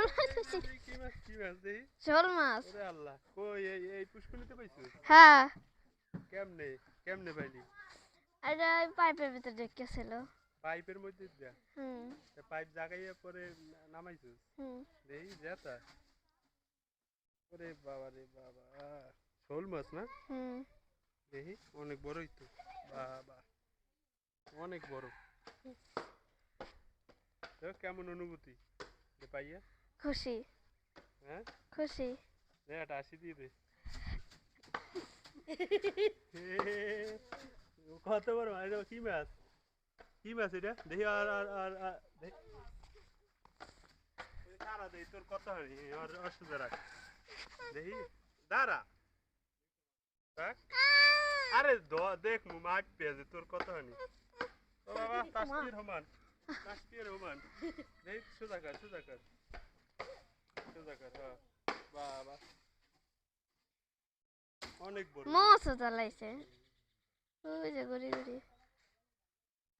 মাছ হইছে কি মাছ দেই শোল মাছ ওরে আল্লাহ কই এই পুষ্কুনিতে পাইছো হ্যাঁ কেমনে কেমনে পাইলি এটা পাইপের ভিতর ঢুকেছিল পাইপের মধ্যে দিয়া হুম পাইপ জাগাইয়া পরে নামাইছো হুম দেই যেতা ওরে বাবা রে বাবা শোল মাছ না হুম দেখি অনেক বড়ই তো বাবা অনেক বড় তো কেমন অনুভূতি পাইয়া খুশি হ্যাঁ খুশি এটা আসি দিয়ে দে কত বড় মাছ কি মাছ কি মাছ এটা দেখি আর দেখি দাঁড়া দেখি তোর কত হয়নি অসুবিধা রাখ দেখি দাঁড়া আরে দেখ মাছ পেয়েছে তোর কত হয়নি ও বাবা তাসপির রহমান দেখ সোজা কর হ্যাঁ বাবা অনেক বড় মাছও জ্বালাইছে ওই যে গড়ি গড়ি